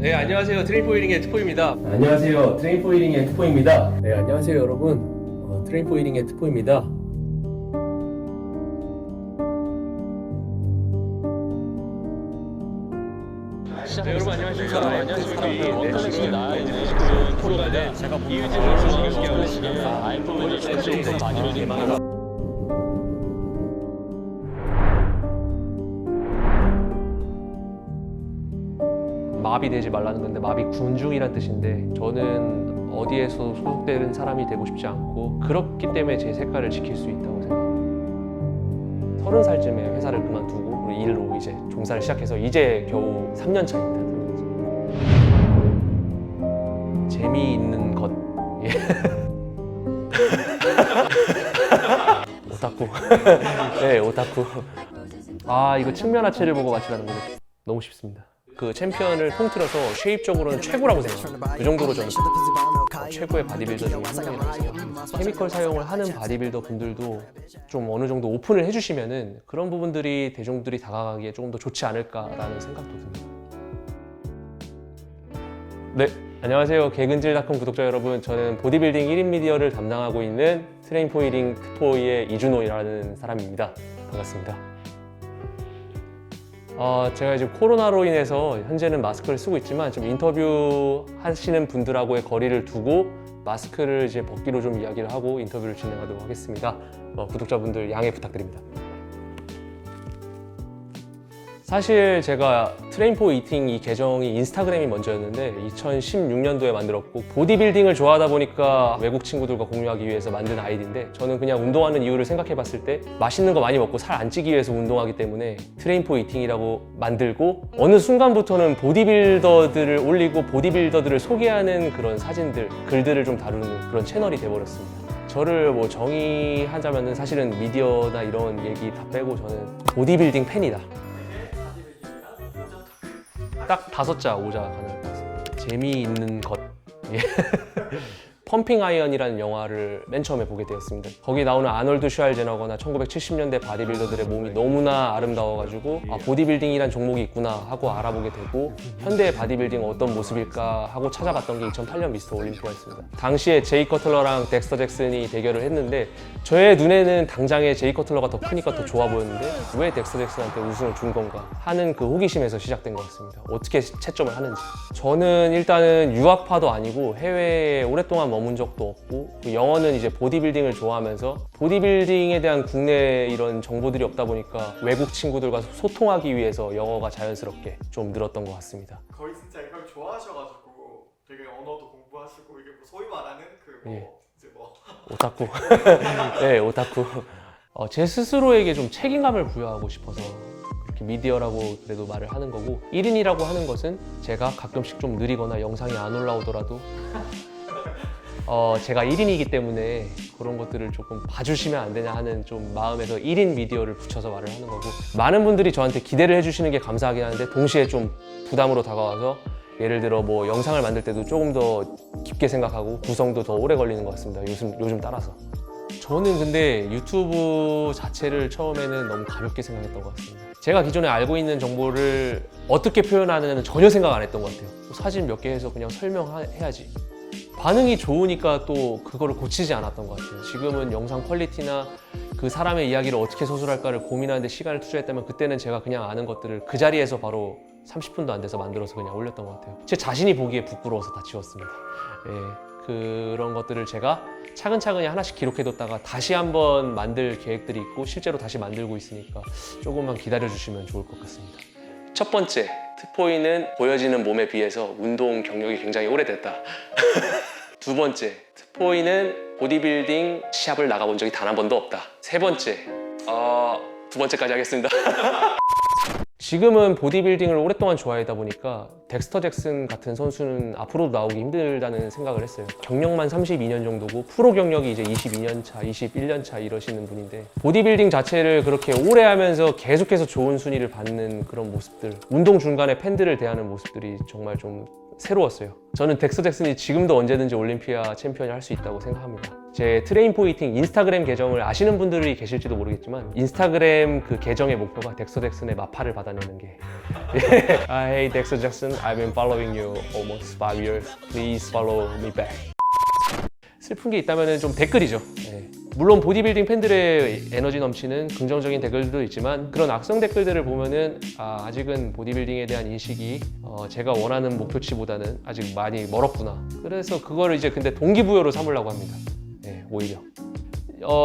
네, 안녕하세요. 트레인포이링의 트포입니다. 안녕하세요. 트레인포이링의 트포입니다. 네, 안녕하세요 여러분. 트레인포이링의 트포입니다. 네, 여러분 안녕하십니까. 안녕하십니까. 원터넥스입니다. 프로그램 제가 이유진을 소개하고 있습니다. 아이폰을 좀 많이 개망하고 마비되지 말라는 건데 마비 군중이란 뜻인데 저는 어디에서 소속되는 사람이 되고 싶지 않고 그렇기 때문에 제 색깔을 지킬 수 있다고 생각합니다. 30살쯤에 회사를 그만두고 우리 일로 이제 종사를 시작해서 이제 겨우 3년 차입니다. 재미있는 것. 예. 오타쿠. 네, 오타쿠. 아, 이거 측면 하체를 보고 맞추라는 거 너무 쉽습니다. 그 챔피언을 통틀어서 쉐입적으로는 최고라고 생각합니다. 그 정도로 저는 최고의 바디빌더 중에 한 명이라고 생각합니다. 케미컬 사용을 하는 바디빌더 분들도 좀 어느 정도 오픈을 해주시면은 그런 부분들이 대중들이 다가가기에 조금 더 좋지 않을까라는 생각도 듭니다. 네, 안녕하세요. 개근질닷컴 구독자 여러분. 저는 보디빌딩 1인 미디어를 담당하고 있는 트레인포이링 트포이의 이준호라는 사람입니다. 반갑습니다. 제가 이제 코로나로 인해서 현재는 마스크를 쓰고 있지만 좀 인터뷰 하시는 분들하고의 거리를 두고 마스크를 이제 벗기로 좀 이야기를 하고 인터뷰를 진행하도록 하겠습니다. 구독자분들 양해 부탁드립니다. 사실 제가 트레인포 이팅 이 계정이 인스타그램이 먼저였는데 2016년도에 만들었고 보디빌딩을 좋아하다 보니까 외국 친구들과 공유하기 위해서 만든 아이디인데 저는 그냥 운동하는 이유를 생각해 봤을 때 맛있는 거 많이 먹고 살 안 찌기 위해서 운동하기 때문에 트레인포 이팅이라고 만들고 어느 순간부터는 보디빌더들을 올리고 보디빌더들을 소개하는 그런 사진들, 글들을 좀 다루는 그런 채널이 돼버렸습니다. 저를 뭐 정의하자면은 사실은 미디어나 이런 얘기 다 빼고 저는 보디빌딩 팬이다. 딱 5자, 5자 가능할 것 같습니다. 재미있는 것. 예. 펌핑 아이언이라는 영화를 맨 처음에 보게 되었습니다. 거기 나오는 아놀드 슈왈제너거나 1970년대 바디빌더들의 몸이 너무나 아름다워가지고 보디빌딩이란 종목이 있구나 하고 알아보게 되고 현대의 바디빌딩은 어떤 모습일까 하고 찾아봤던 게 2008년 미스터 올림피아였습니다. 당시에 제이 커틀러랑 덱스터 잭슨이 대결을 했는데 저의 눈에는 당장에 제이 커틀러가 더 크니까 더 좋아 보였는데 왜 덱스터 잭슨한테 우승을 준 건가 하는 그 호기심에서 시작된 것 같습니다. 어떻게 채점을 하는지. 저는 일단은 유학파도 아니고 해외에 오랫동안 머문 적도 없고 영어는 이제 보디빌딩을 좋아하면서 보디빌딩에 대한 국내 이런 정보들이 없다 보니까 외국 친구들과 소통하기 위해서 영어가 자연스럽게 좀 늘었던 것 같습니다. 거의 진짜 이걸 좋아하셔가지고 되게 언어도 공부하시고 이게 뭐 소위 말하는 그 뭐 예. 이제 뭐 오타쿠. 네, 오타쿠. 제 스스로에게 좀 책임감을 부여하고 싶어서 이렇게 미디어라고 그래도 말을 하는 거고 1인이라고 하는 것은 제가 가끔씩 좀 느리거나 영상이 안 올라오더라도 제가 1인이기 때문에 그런 것들을 조금 봐주시면 안 되냐 하는 좀 마음에서 1인 미디어를 붙여서 말을 하는 거고 많은 분들이 저한테 기대를 해주시는 게 감사하긴 하는데 동시에 좀 부담으로 다가와서 예를 들어 뭐 영상을 만들 때도 조금 더 깊게 생각하고 구성도 더 오래 걸리는 것 같습니다. 요즘 따라서. 저는 근데 유튜브 자체를 처음에는 너무 가볍게 생각했던 것 같습니다. 제가 기존에 알고 있는 정보를 어떻게 표현하느냐는 전혀 생각 안 했던 것 같아요. 사진 몇 개 해서 그냥 설명해야지. 반응이 좋으니까 또 그거를 고치지 않았던 것 같아요. 지금은 영상 퀄리티나 그 사람의 이야기를 어떻게 서술할까를 고민하는데 시간을 투자했다면 그때는 제가 그냥 아는 것들을 그 자리에서 바로 30분도 안 돼서 만들어서 그냥 올렸던 것 같아요. 제 자신이 보기에 부끄러워서 다 지웠습니다. 예, 그런 것들을 제가 차근차근히 하나씩 기록해뒀다가 다시 한번 만들 계획들이 있고 실제로 다시 만들고 있으니까 조금만 기다려주시면 좋을 것 같습니다. 첫 번째, 트포이는 보여지는 몸에 비해서 운동 경력이 굉장히 오래됐다. 두 번째, 트포이는 보디빌딩 시합을 나가본 적이 단 한 번도 없다. 세 번째, 두 번째까지 하겠습니다. 지금은 보디빌딩을 오랫동안 좋아하다 보니까 덱스터 잭슨 같은 선수는 앞으로도 나오기 힘들다는 생각을 했어요. 경력만 32년 정도고 프로 경력이 이제 22년 차, 21년 차 이러시는 분인데 보디빌딩 자체를 그렇게 오래 하면서 계속해서 좋은 순위를 받는 그런 모습들 운동 중간에 팬들을 대하는 모습들이 정말 좀 새로웠어요. 저는 덱스터 잭슨이 지금도 언제든지 올림피아 챔피언이 할 수 있다고 생각합니다. 제 트레인 포이팅 인스타그램 계정을 아시는 분들이 계실지도 모르겠지만 인스타그램 그 계정의 목표가 덱스터 잭슨의 마파를 받아내는 게 Hey Dexter Jackson, I've been following you almost 5 years. Please follow me back. 슬픈 게 있다면 좀 댓글이죠. 네. 물론 보디빌딩 팬들의 에너지 넘치는 긍정적인 댓글들도 있지만 그런 악성 댓글들을 보면은 아직은 보디빌딩에 대한 인식이 제가 원하는 목표치보다는 아직 많이 멀었구나. 그래서 그거를 이제 근데 동기부여로 삼으려고 합니다. 네, 오히려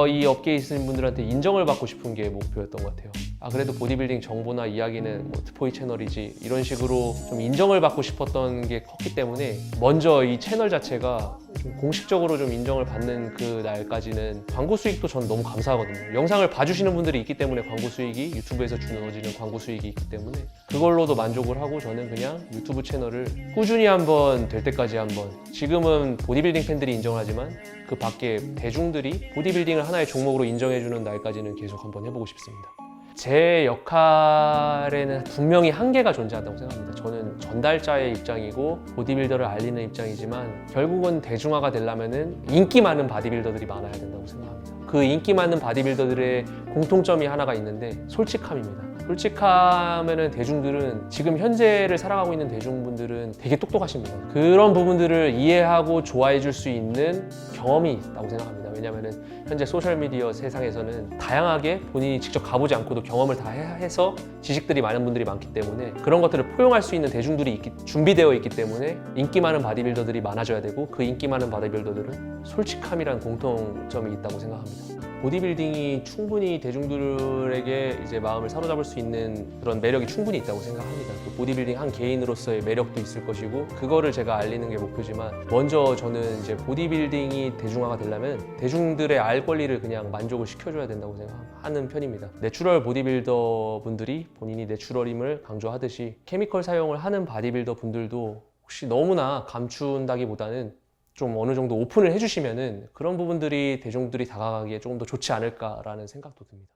이 업계에 있는 분들한테 인정을 받고 싶은 게 목표였던 것 같아요. 그래도 보디빌딩 정보나 이야기는 뭐 트포이 채널이지 이런 식으로 좀 인정을 받고 싶었던 게 컸기 때문에 먼저 이 채널 자체가 좀 공식적으로 좀 인정을 받는 그 날까지는 광고 수익도 전 너무 감사하거든요. 영상을 봐주시는 분들이 있기 때문에 광고 수익이 유튜브에서 주어지는 광고 수익이 있기 때문에 그걸로도 만족을 하고 저는 그냥 유튜브 채널을 꾸준히 한번 될 때까지 한번 지금은 보디빌딩 팬들이 인정을 하지만 그 밖에 대중들이 보디빌딩을 하나의 종목으로 인정해주는 날까지는 계속 한번 해보고 싶습니다. 제 역할에는 분명히 한계가 존재한다고 생각합니다. 저는 전달자의 입장이고 보디빌더를 알리는 입장이지만 결국은 대중화가 되려면 인기 많은 바디빌더들이 많아야 된다고 생각합니다. 그 인기 많은 바디빌더들의 공통점이 하나가 있는데 솔직함입니다. 솔직하면은 대중들은 지금 현재를 살아가고 있는 대중분들은 되게 똑똑하십니다. 그런 부분들을 이해하고 좋아해 줄 수 있는 경험이 있다고 생각합니다. 왜냐면은 현재 소셜미디어 세상에서는 다양하게 본인이 직접 가보지 않고도 경험을 다 해서 지식들이 많은 분들이 많기 때문에 그런 것들을 포용할 수 있는 대중들이 준비되어 있기 때문에 인기 많은 바디빌더들이 많아져야 되고 그 인기 많은 바디빌더들은 솔직함이란 공통점이 있다고 생각합니다. 보디빌딩이 충분히 대중들에게 이제 마음을 사로잡을 수 있는 그런 매력이 충분히 있다고 생각합니다. 그 보디빌딩 한 개인으로서의 매력도 있을 것이고 그거를 제가 알리는 게 목표지만 먼저 저는 이제 보디빌딩이 대중화가 되려면 대중들의 알 권리를 그냥 만족을 시켜줘야 된다고 생각하는 편입니다. 내추럴 보디빌더 분들이 본인이 내추럴임을 강조하듯이 케미컬 사용을 하는 바디빌더 분들도 혹시 너무나 감춘다기보다는 좀 어느 정도 오픈을 해주시면은 그런 부분들이 대중들이 다가가기에 조금 더 좋지 않을까라는 생각도 듭니다.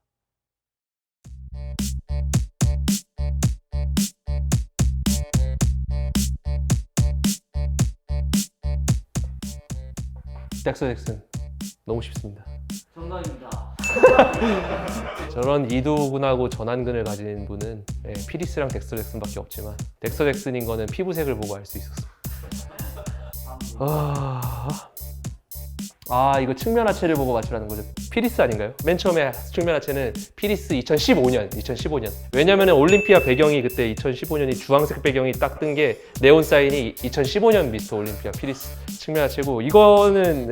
덱스터 잭슨 너무 쉽습니다. 정답입니다. 저런 이두근하고 전완근을 가진 분은 피리스랑 덱스터 잭슨밖에 없지만 덱스터 잭슨인 거는 피부색을 보고 알 수 있었어요. 이거 측면 하체를 보고 맞추라는 거죠. 피리스 아닌가요? 맨 처음에 측면 하체는 피리스 2015년. 왜냐면은 올림피아 배경이 그때 2015년이 주황색 배경이 딱 뜬 게 네온 사인이 2015년 미스터 올림피아 피리스 측면 하체고 이거는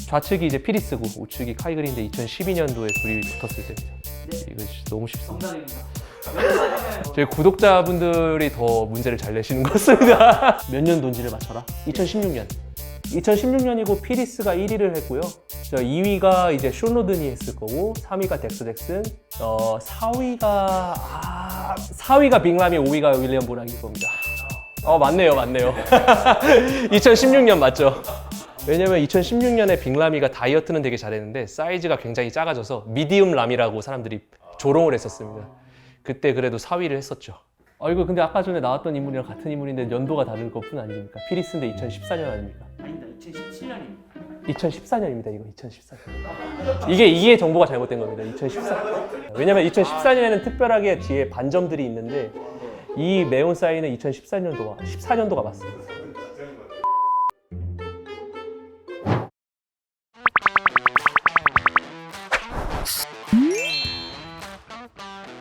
좌측이 이제 피리스고 우측이 카이 그린인데 2012년도에 둘이 붙었을 때입니다. 이거 진짜 너무 쉽습니다. 정답입니다. 저희 구독자분들이 더 문제를 잘 내시는 것 같습니다. 몇 년도인지를 맞춰라. 2016년. 2016년이고 피리스가 1위를 했고요. 2위가 이제 숀 로든이 했을 거고 3위가 덱스터 잭슨, 4위가 빅라미, 5위가 윌리엄 보락일 겁니다. 맞네요. 2016년 맞죠? 왜냐면 2016년에 빅라미가 다이어트는 되게 잘했는데 사이즈가 굉장히 작아져서 미디움 람이라고 사람들이 조롱을 했었습니다. 그때 그래도 4위를 했었죠. 이거 근데 아까 전에 나왔던 인물이랑 같은 인물인데 연도가 다를 것뿐 아닙니까? 피리스인데 2014년 아닙니까? 아닙니다. 2017년입니다. 2014년입니다. 이거 2014년. 이게 정보가 잘못된 겁니다. 2014. 왜냐면 2014년에는 특별하게 뒤에 반점들이 있는데 이 네온 사인은 14년도가 맞습니다.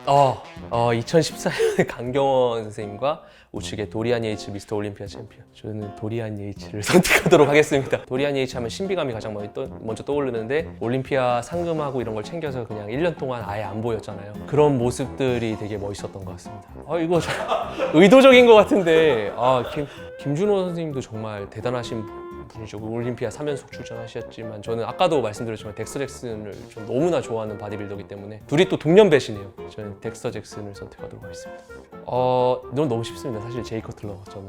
어, 2014년에 강경원 선생님과 우측에 도리안 예이츠 미스터 올림피아 챔피언. 저는 도리안 예이츠를 선택하도록 하겠습니다. 도리안 예이츠 하면 신비감이 가장 먼저 떠오르는데 올림피아 상금하고 이런 걸 챙겨서 그냥 1년 동안 아예 안 보였잖아요. 그런 모습들이 되게 멋있었던 것 같습니다. 이거 의도적인 것 같은데 김준호 선생님도 정말 대단하신 분이죠. 올림피아 3연속 출전하셨지만 저는 아까도 말씀드렸지만 덱스터 잭슨을 좀 너무나 좋아하는 바디빌더이기 때문에 둘이 또 동년배시네요. 저는 덱스터 잭슨을 선택하도록 하겠습니다. 이건 너무 쉽습니다. 사실 제이 커틀러 저는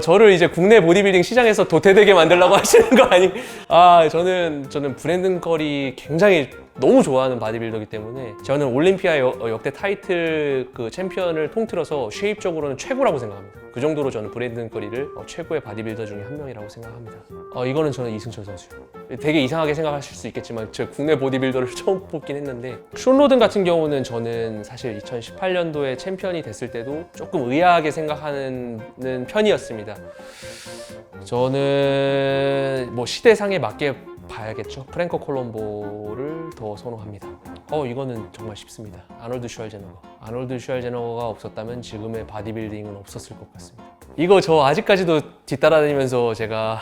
저를 이제 국내 보디빌딩 시장에서 도태되게 만들려고 하시는 거 아니? 저는 브랜든 커리 굉장히 너무 좋아하는 바디빌더이기 때문에 저는 올림피아 역대 타이틀 그 챔피언을 통틀어서 쉐입적으로는 최고라고 생각합니다. 그 정도로 저는 브랜든 커리를 최고의 바디빌더 중에 한 명이라고 생각합니다. 이거는 저는 이승철 선수. 되게 이상하게 생각하실 수 있겠지만 저 국내 보디빌더를 처음 뽑긴 했는데 숀 로든 같은 경우는 저는 사실 2018년도에 챔피언이 됐을 때도 조금 의아하게 생각하는 편이었습니다. 저는 뭐 시대상에 맞게 봐야겠죠. 프랭커 콜롬보를 더 선호합니다. 이거는 정말 쉽습니다. 아놀드 슈왈제너거. 아놀드 슈왈제너거가 없었다면 지금의 바디빌딩은 없었을 것 같습니다. 이거 저 아직까지도 뒤따라다니면서 제가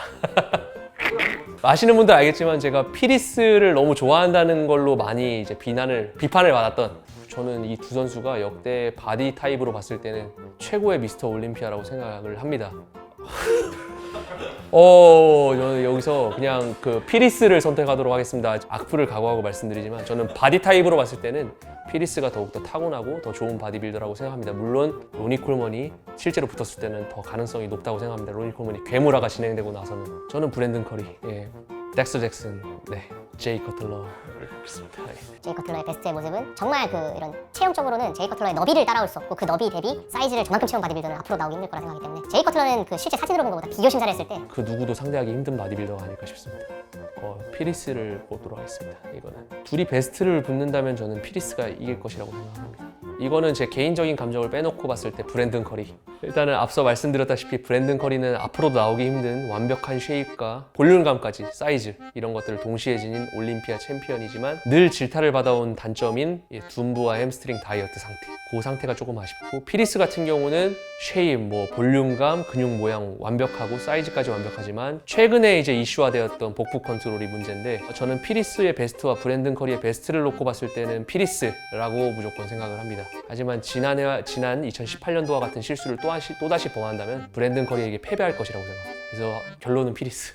아시는 분들 알겠지만 제가 피리스를 너무 좋아한다는 걸로 많이 이제 비판을 받았던, 저는 이 두 선수가 역대 바디 타입으로 봤을 때는 최고의 미스터 올림피아라고 생각을 합니다. 저는 여기서 그냥 그 피리스를 선택하도록 하겠습니다. 악플을 각오하고 말씀드리지만 저는 바디 타입으로 봤을 때는 피리스가 더욱더 타고나고 더 좋은 바디빌더라고 생각합니다. 물론 로니 콜먼이 실제로 붙었을 때는 더 가능성이 높다고 생각합니다. 로니 콜먼이 괴물화가 진행되고 나서는. 저는 브랜든 커리, 덱스터 잭슨, 제이 커틀러를 뽑겠습니다. 제이 커틀러의 베스트의 모습은 정말 이런 체형적으로는 제이 커틀러의 너비를 따라올 수 없고 그 너비 대비 사이즈를 저만큼 채운 바디빌더는 앞으로 나오기 힘들 거라 생각하기 때문에 제이 커틀러는 그 실제 사진으로 본 것보다 비교 심사를 했을 때 그 누구도 상대하기 힘든 바디빌더가 아닐까 싶습니다. 피리스를 뽑도록 하겠습니다. 이거는 둘이 베스트를 붙는다면 저는 피리스가 이길 것이라고 생각합니다. 이거는 제 개인적인 감정을 빼놓고 봤을 때 브랜든 커리. 일단은 앞서 말씀드렸다시피 브랜든 커리는 앞으로도 나오기 힘든 완벽한 쉐입과 볼륨감까지, 사이즈 이런 것들을 동시에 지닌 올림피아 챔피언이지만 늘 질타를 받아온 단점인 둔부와 햄스트링 다이어트 상태, 그 상태가 조금 아쉽고, 피리스 같은 경우는 쉐입, 볼륨감, 근육 모양 완벽하고 사이즈까지 완벽하지만 최근에 이제 이슈화되었던 복부 컨트롤이 문제인데, 저는 피리스의 베스트와 브랜든 커리의 베스트를 놓고 봤을 때는 피리스라고 무조건 생각을 합니다. 하지만 지난 2018년도와 같은 실수를 또다시 범한다면 브랜든 커리에게 패배할 것이라고 생각합니다. 그래서 결론은 피리스.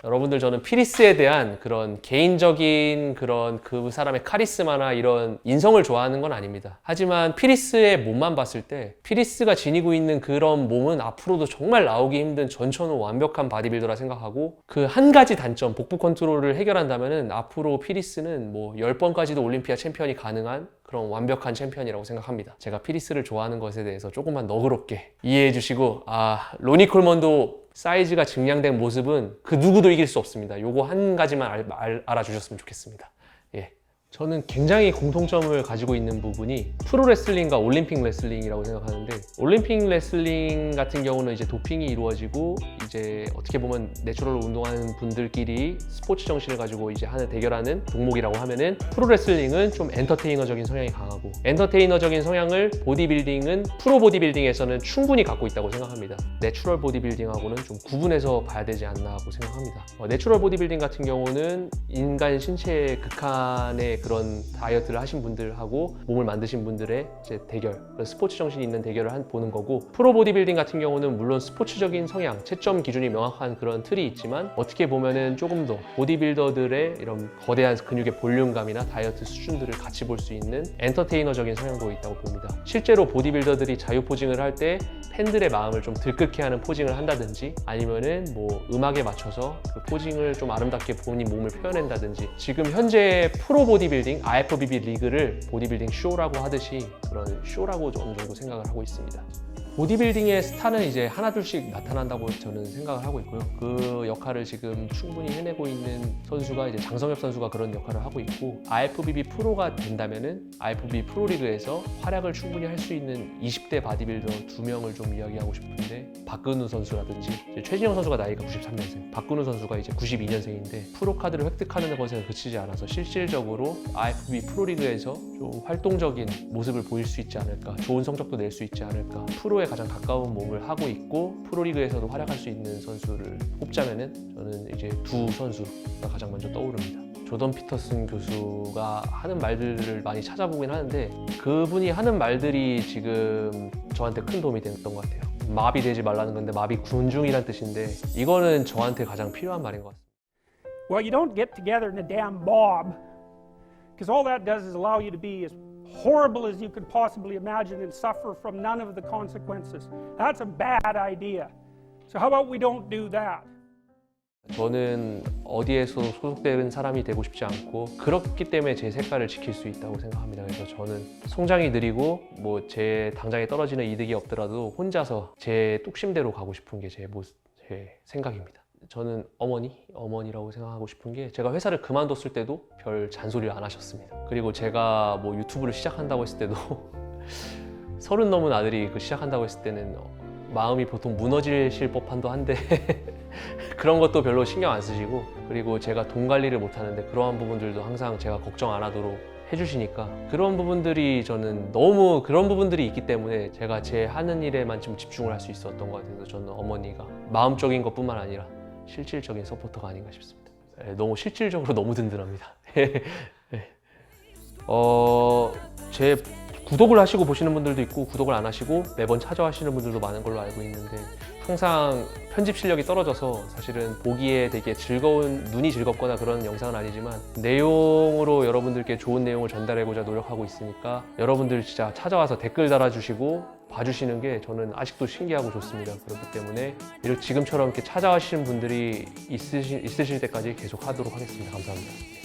여러분들, 저는 피리스에 대한 그런 개인적인 그런 그 사람의 카리스마나 이런 인성을 좋아하는 건 아닙니다. 하지만 피리스의 몸만 봤을 때 피리스가 지니고 있는 그런 몸은 앞으로도 정말 나오기 힘든 전천후 완벽한 바디빌더라 생각하고, 그 한 가지 단점, 복부 컨트롤을 해결한다면은 앞으로 피리스는 10번까지도 올림피아 챔피언이 가능한 그런 완벽한 챔피언이라고 생각합니다. 제가 피리스를 좋아하는 것에 대해서 조금만 너그럽게 이해해 주시고, 로니 콜먼도 사이즈가 증량된 모습은 그 누구도 이길 수 없습니다. 요거 한 가지만 알아주셨으면 좋겠습니다. 저는 굉장히 공통점을 가지고 있는 부분이 프로레슬링과 올림픽 레슬링이라고 생각하는데, 올림픽 레슬링 같은 경우는 이제 도핑이 이루어지고 이제 어떻게 보면 내추럴로 운동하는 분들끼리 스포츠 정신을 가지고 이제 대결하는 종목이라고 하면은, 프로레슬링은 좀 엔터테이너적인 성향이 강하고, 엔터테이너적인 성향을 보디빌딩은 프로 보디빌딩에서는 충분히 갖고 있다고 생각합니다. 내추럴 보디빌딩하고는 좀 구분해서 봐야 되지 않나 하고 생각합니다. 내추럴 보디빌딩 같은 경우는 인간 신체의 극한의 그런 다이어트를 하신 분들하고 몸을 만드신 분들의 이제 대결, 스포츠 정신이 있는 대결을 보는 거고, 프로 보디빌딩 같은 경우는 물론 스포츠적인 성향, 채점 기준이 명확한 그런 틀이 있지만 어떻게 보면은 조금 더 보디빌더들의 이런 거대한 근육의 볼륨감이나 다이어트 수준들을 같이 볼 수 있는 엔터테이너적인 성향도 있다고 봅니다. 실제로 보디빌더들이 자유 포징을 할 때 팬들의 마음을 좀 들끓게 하는 포징을 한다든지, 아니면은 음악에 맞춰서 그 포징을 좀 아름답게 본인 몸을 표현한다든지, 지금 현재 프로 보디빌딩, IFBB 리그를 보디빌딩 쇼라고 하듯이 그런 쇼라고 어느 정도 생각을 하고 있습니다. 보디빌딩의 스타는 이제 하나둘씩 나타난다고 저는 생각을 하고 있고요. 그 역할을 지금 충분히 해내고 있는 선수가 이제 장성엽 선수가 그런 역할을 하고 있고, IFBB 프로가 된다면은 IFBB 프로리그에서 활약을 충분히 할 수 있는 20대 바디빌더 2명을 좀 이야기하고 싶은데, 박근우 선수라든지, 최진영 선수가 나이가 93년생, 박근우 선수가 이제 92년생인데 프로 카드를 획득하는 것에 그치지 않아서 실질적으로 IFBB 프로리그에서 좀 활동적인 모습을 보일 수 있지 않을까, 좋은 성적도 낼 수 있지 않을까, 프로에 가장 가까운 몸을 하고 있고 프로리그에서도 활약할 수 있는 선수를 뽑자면은 저는 이제 두 선수가 가장 먼저 떠오릅니다. 조던 피터슨 교수가 하는 말들을 많이 찾아보긴 하는데, 그분이 하는 말들이 지금 저한테 큰 도움이 됐던 것 같아요. 마비되지 말라는 건데 마비 군중이란 뜻인데, 이거는 저한테 가장 필요한 말인 것 같습니다. Well, you don't get together in a damn mob, because all that does is allow you to be as horrible as you could possibly imagine and suffer from none of the consequences. That's a bad idea. So how about we don't do that? 저는 어디에서 소속되는 사람이 되고 싶지 않고 그렇기 때문에 제 색깔을 지킬 수 있다고 생각합니다. 그래서 저는 성장이 느리고 뭐 제 당장에 떨어지는 이득이 없더라도 혼자서 제 뚝심대로 가고 싶은 게 제 생각입니다. 저는 어머니라고 생각하고 싶은 게 제가 회사를 그만뒀을 때도 별 잔소리를 안 하셨습니다. 그리고 제가 뭐 유튜브를 시작한다고 했을 때도 30 넘은 아들이 그 시작한다고 했을 때는 마음이 보통 무너지실 법한도 한데 그런 것도 별로 신경 안 쓰시고 그리고 제가 돈 관리를 못 하는데 그러한 부분들도 항상 제가 걱정 안 하도록 해주시니까 그런 부분들이 저는 너무 그런 부분들이 있기 때문에 제가 제 하는 일에만 좀 집중을 할 수 있었던 것 같아서 저는 어머니가 마음적인 것뿐만 아니라 실질적인 서포터가 아닌가 싶습니다. 너무 실질적으로 너무 든든합니다. 제 구독을 하시고 보시는 분들도 있고 구독을 안 하시고 매번 찾아와시는 분들도 많은 걸로 알고 있는데 항상 편집 실력이 떨어져서 사실은 보기에 되게 눈이 즐겁거나 그런 영상은 아니지만 내용으로 여러분들께 좋은 내용을 전달하고자 노력하고 있으니까 여러분들 진짜 찾아와서 댓글 달아주시고 봐주시는 게 저는 아직도 신기하고 좋습니다. 그렇기 때문에 지금처럼 이렇게 찾아와시는 분들이 있으실 때까지 계속 하도록 하겠습니다. 감사합니다.